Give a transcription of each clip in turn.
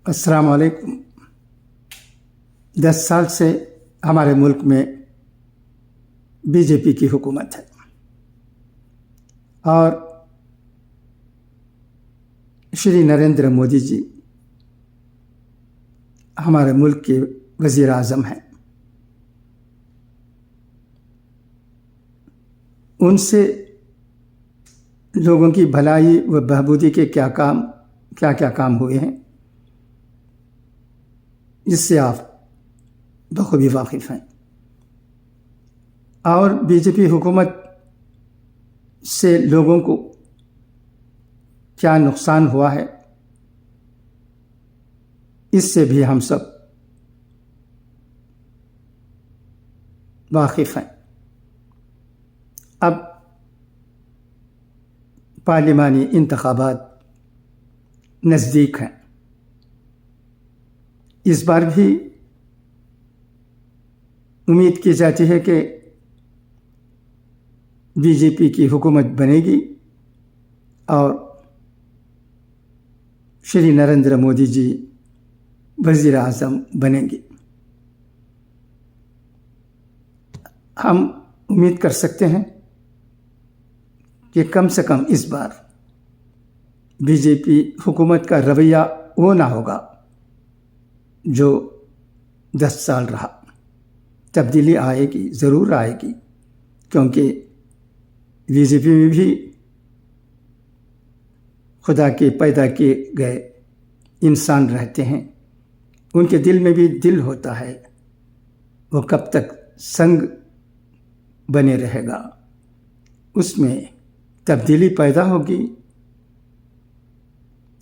अस्सलाम वालेकुम। 10 साल से हमारे मुल्क में बीजेपी की हुकूमत है और श्री नरेंद्र मोदी जी हमारे मुल्क के वज़ीर आज़म हैं। उनसे लोगों की भलाई व बहबूदी के क्या क्या काम हुए हैं, इससे आप बखूबी वाकिफ़ हैं। और बीजेपी हुकूमत से लोगों को क्या नुकसान हुआ है, इससे भी हम सब वाकिफ़ हैं। अब पार्लिमानी इंतखाबात नज़दीक हैं। इस बार भी उम्मीद की जाती है कि बीजेपी की हुकूमत बनेगी और श्री नरेंद्र मोदी जी वज़ीर आज़म बनेंगे। हम उम्मीद कर सकते हैं कि कम से कम इस बार बीजेपी हुकूमत का रवैया वो ना होगा जो 10 साल रहा। तब्दीली आएगी, ज़रूर आएगी, क्योंकि बीजेपी में भी खुदा के पैदा किए गए इंसान रहते हैं। उनके दिल में भी दिल होता है, वो कब तक संग बने रहेगा, उसमें तब्दीली पैदा होगी।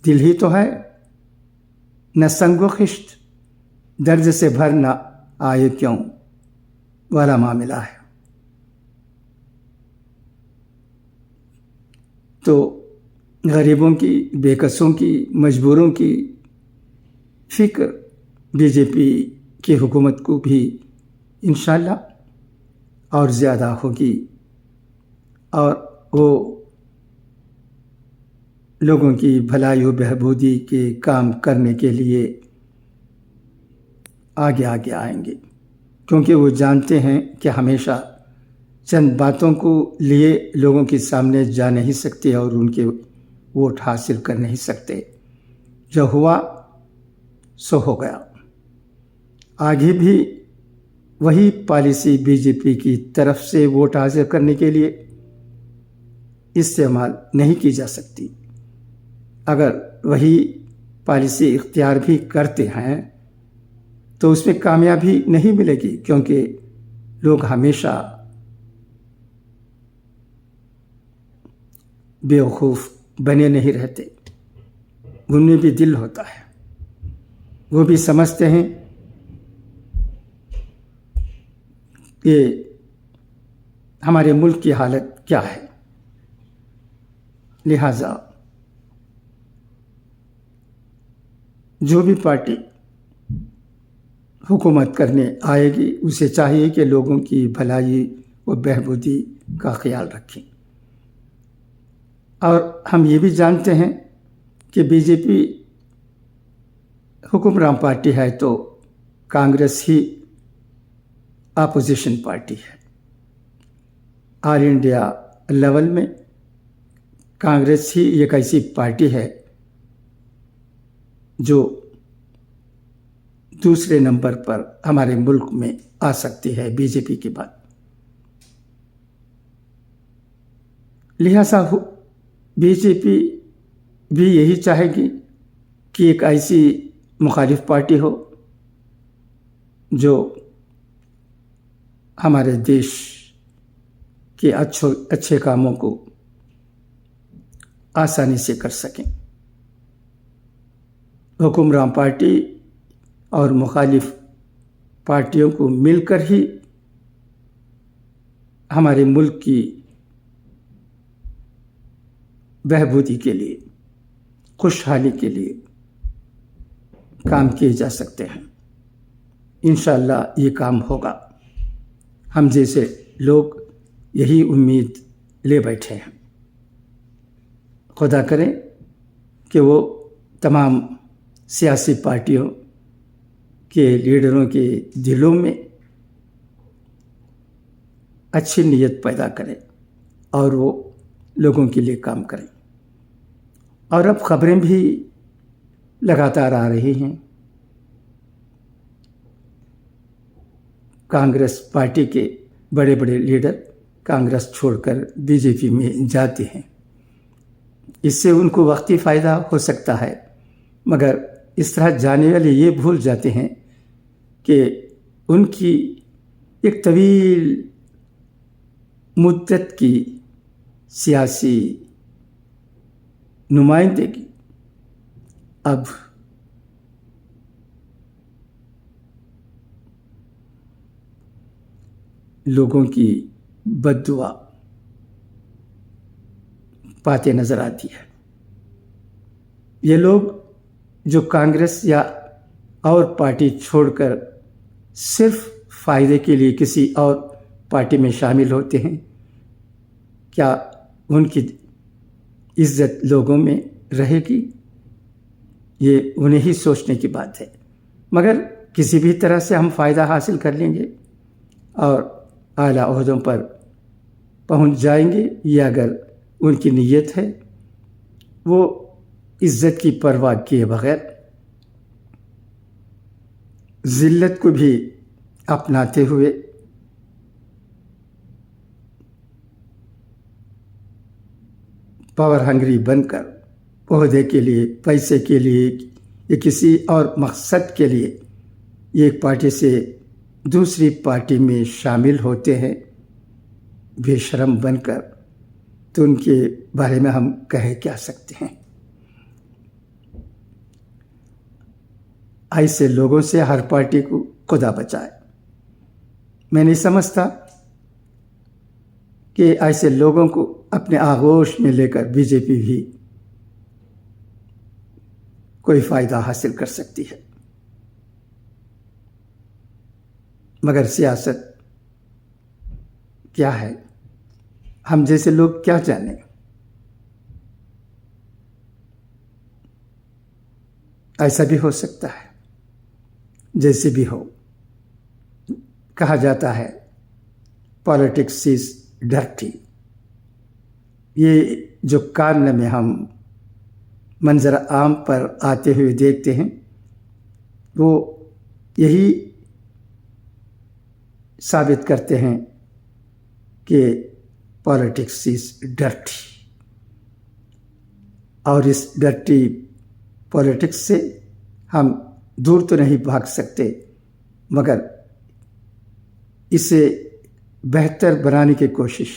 दिल ही तो है, न संग व खिश्त, दर्द से भर न आए क्यों वाला मामला है। तो गरीबों की, बेकसों की, मजबूरों की फिक्र बीजेपी की हुकूमत को भी इंशाअल्लाह और ज़्यादा होगी और वो लोगों की भलाई व बहबूदी के काम करने के लिए आगे आगे आएंगे, क्योंकि वो जानते हैं कि हमेशा चंद बातों को लिए लोगों के सामने जा नहीं सकते और उनके वोट हासिल कर नहीं सकते। जो हुआ सो हो गया। आगे भी वही पॉलिसी बीजेपी की तरफ से वोट हासिल करने के लिए इस्तेमाल नहीं की जा सकती। अगर वही पॉलिसी इख्तियार भी करते हैं तो उसमें कामयाबी नहीं मिलेगी, क्योंकि लोग हमेशा बेवकूफ़ बने नहीं रहते। उनमें भी दिल होता है, वो भी समझते हैं कि हमारे मुल्क की हालत क्या है। लिहाजा जो भी पार्टी हुकूमत करने आएगी उसे चाहिए कि लोगों की भलाई व बहबूदी का ख्याल रखें। और हम ये भी जानते हैं कि बीजेपी हुक्मरान पार्टी है तो कांग्रेस ही अपोजिशन पार्टी है। ऑल इंडिया लेवल में कांग्रेस ही एक ऐसी पार्टी है जो दूसरे नंबर पर हमारे मुल्क में आ सकती है बीजेपी के बाद। लिहाजा बीजेपी भी यही चाहेगी कि एक ऐसी मुखालिफ पार्टी हो जो हमारे देश के अच्छे कामों को आसानी से कर सकें। हुक्मरान पार्टी और मुखालिफ पार्टियों को मिलकर ही हमारे मुल्क की बहबूदी के लिए, खुशहाली के लिए काम किए जा सकते हैं। इंशाअल्लाह ये काम होगा। हम जैसे लोग यही उम्मीद ले बैठे हैं। खुदा करें कि वो तमाम سیاسی پارٹیوں کے لیڈروں کے دلوں میں اچھی نیت پیدا کریں اور وہ لوگوں کے لیے کام کریں. اور اب خبریں بھی لگاتار آ رہی ہیں. کانگریس پارٹی کے بڑے بڑے لیڈر کانگریس چھوڑ کر بی جے پی میں جاتے ہیں. اس سے ان کو وقتی فائدہ ہو سکتا ہے، مگر اس طرح جانے والے یہ بھول جاتے ہیں کہ ان کی ایک طویل مدت کی سیاسی نمائندگی اب لوگوں کی بد دعا پاتے نظر آتی ہے. یہ لوگ جو کانگریس یا اور پارٹی چھوڑ کر صرف فائدے کے لیے کسی اور پارٹی میں شامل ہوتے ہیں، کیا ان کی عزت لوگوں میں رہے گی؟ یہ انہیں ہی سوچنے کی بات ہے. مگر کسی بھی طرح سے ہم فائدہ حاصل کر لیں گے اور اعلیٰ عہدوں پر پہنچ جائیں گے، یہ اگر ان کی نیت ہے. وہ عزت کی پرواہ کیے بغیر ذلت کو بھی اپناتے ہوئے پاور ہنگری بن کر عہدے کے لیے، پیسے کے لیے یا کسی اور مقصد کے لیے ایک پارٹی سے دوسری پارٹی میں شامل ہوتے ہیں بے شرم بن کر، تو ان کے بارے میں ہم کہہ کیا سکتے ہیں؟ ایسے لوگوں سے ہر پارٹی کو خدا بچائے. میں نہیں سمجھتا کہ ایسے لوگوں کو اپنے آغوش میں لے کر بی جے پی بھی کوئی فائدہ حاصل کر سکتی ہے. مگر سیاست کیا ہے؟ ہم جیسے لوگ کیا جانیں؟ ایسا بھی ہو سکتا ہے. جیسے بھی ہو، کہا جاتا ہے پالیٹکس از ڈرٹی. یہ جو کارنامے ہم منظر عام پر آتے ہوئے دیکھتے ہیں، وہ یہی ثابت کرتے ہیں کہ پالیٹکس از ڈرٹی. اور اس ڈرٹی پالیٹکس سے ہم دور تو نہیں بھاگ سکتے، مگر اسے بہتر بنانے کی کوشش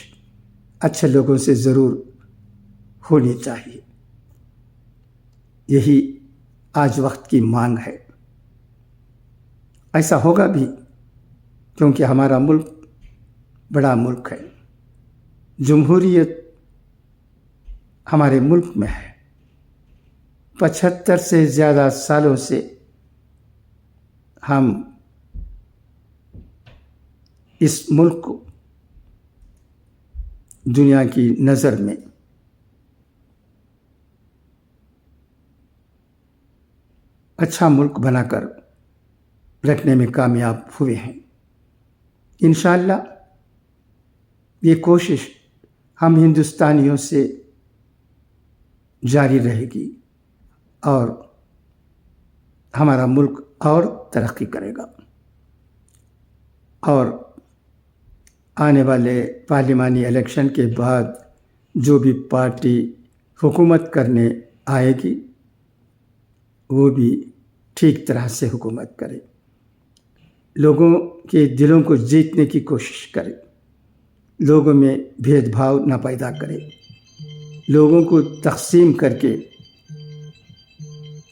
اچھے لوگوں سے ضرور ہونی چاہیے. یہی آج وقت کی مانگ ہے. ایسا ہوگا بھی کیونکہ ہمارا ملک بڑا ملک ہے. جمہوریت ہمارے ملک میں ہے. 75 سے زیادہ سالوں سے ہم اس ملک کو دنیا کی نظر میں اچھا ملک بنا کر رکھنے میں کامیاب ہوئے ہیں. انشاءاللہ یہ کوشش ہم ہندوستانیوں سے جاری رہے گی اور ہمارا ملک اور ترقی کرے گا. اور آنے والے پارلیمانی الیکشن کے بعد جو بھی پارٹی حکومت کرنے آئے گی وہ بھی ٹھیک طرح سے حکومت کرے، لوگوں کے دلوں کو جیتنے کی کوشش کرے، لوگوں میں بھید بھاؤ نہ پیدا کرے، لوگوں کو تقسیم کر کے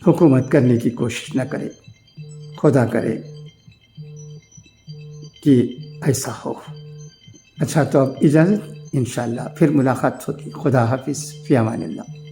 حکومت کرنے کی کوشش نہ کرے. خدا کرے کہ ایسا ہو. اچھا، تو اب اجازت، انشاءاللہ پھر ملاقات ہوگی. خدا حافظ، فی امان اللہ.